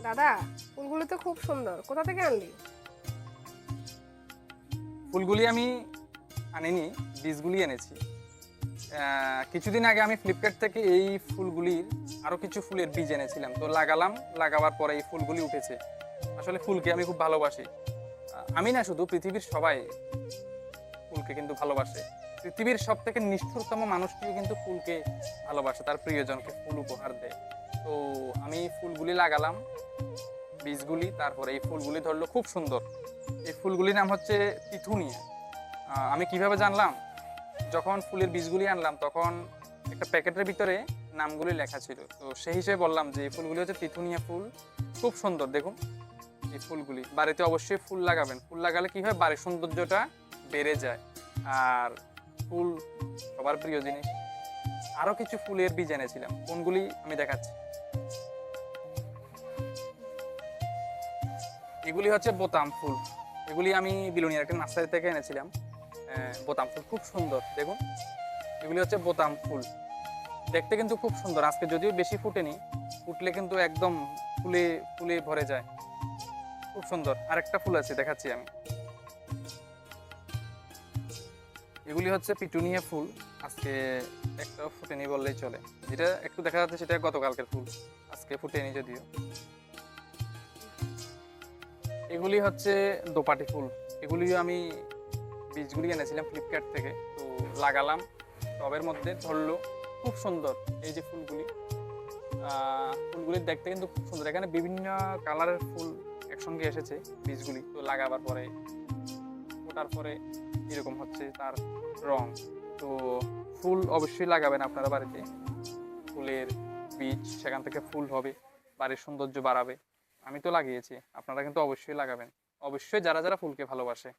দাদা, ফুলগুলো তো খুব সুন্দর, কোথা থেকে আনলি? ফুলগুলি আমি আনিনি, বীজগুলি এনেছি। কিছুদিন আগে আমি ফ্লিপকার্ট থেকে এই ফুলগুলির আরও কিছু ফুলের বীজ এনেছিলাম, তো লাগালাম। লাগাবার পরে এই ফুলগুলি উঠেছে। আসলে ফুলকে আমি খুব ভালোবাসি। আমি না, শুধু পৃথিবীর সবাই ফুলকে কিন্তু ভালোবাসে। পৃথিবীর সব থেকে নিষ্ঠুরতম মানুষটিও কিন্তু ফুলকে ভালোবাসে, তার প্রিয়জনকে ফুল উপহার দেয়। তো আমি ফুলগুলি লাগালাম, বীজগুলি, তারপরে এই ফুলগুলি ধরলো খুব সুন্দর। এই ফুলগুলির নাম হচ্ছে তিথুনিয়া। আমি কিভাবে জানলাম? যখন ফুলের বীজগুলি আনলাম তখন একটা প্যাকেটের ভিতরে নামগুলি লেখা ছিল, তো সেই হিসেবে বললাম যে এই ফুলগুলি হচ্ছে তিথুনিয়া ফুল। খুব সুন্দর, দেখুন এই ফুলগুলি। বাড়িতে অবশ্যই ফুল লাগাবেন। ফুল লাগালে কি হয়, বাড়ির সৌন্দর্যটা বেড়ে যায়। আর ফুল সবার প্রিয় জিনিস। আরও কিছু ফুলের বীজ এনেছিলাম, কোনগুলি আমি দেখাচ্ছি। এগুলি হচ্ছে বোতাম ফুল। এগুলি আমি বিলোনিয়ার একটা নার্সারি থেকে এনেছিলাম। বোতাম ফুল খুব সুন্দর, দেখুন এগুলি হচ্ছে বোতাম ফুল। দেখতে কিন্তু খুব সুন্দর। আজকে যদিও বেশি ফুটেনি, ফুটলে কিন্তু একদম ফুলে ফুলে ভরে যায়। খুব সুন্দর। আরেকটা ফুল আছে, দেখাচ্ছি আমি। এগুলি হচ্ছে পিটুনিয়া ফুল। আজকে একটা ফুটেনি বললেই চলে। যেটা একটু দেখা যাচ্ছে সেটা গতকালকের ফুল, আজকে ফুটেনি যদিও। এগুলি হচ্ছে দোপাটি ফুল। এগুলিও আমি বীজগুলি এনেছিলাম ফ্লিপকার্ট থেকে, তো লাগালাম, টবের মধ্যে ধরলো খুব সুন্দর। এই যে ফুলগুলি, ফুলগুলি দেখতে কিন্তু খুব সুন্দর। এখানে বিভিন্ন কালারের ফুল একসঙ্গে এসেছে বীজগুলি, তো লাগাবার পরে ওঠার পরে এরকম হচ্ছে তার রং। তো ফুল অবশ্যই লাগাবেন আপনারা বাড়িতে। ফুলের বীজ, সেখান থেকে ফুল হবে, বাড়ির সৌন্দর্য বাড়াবে। আমি তো লাগিয়েছি, আপনারা কিন্তু অবশ্যই লাগাবেন। অবশ্যই যারা যারা ফুলকে ভালোবাসে।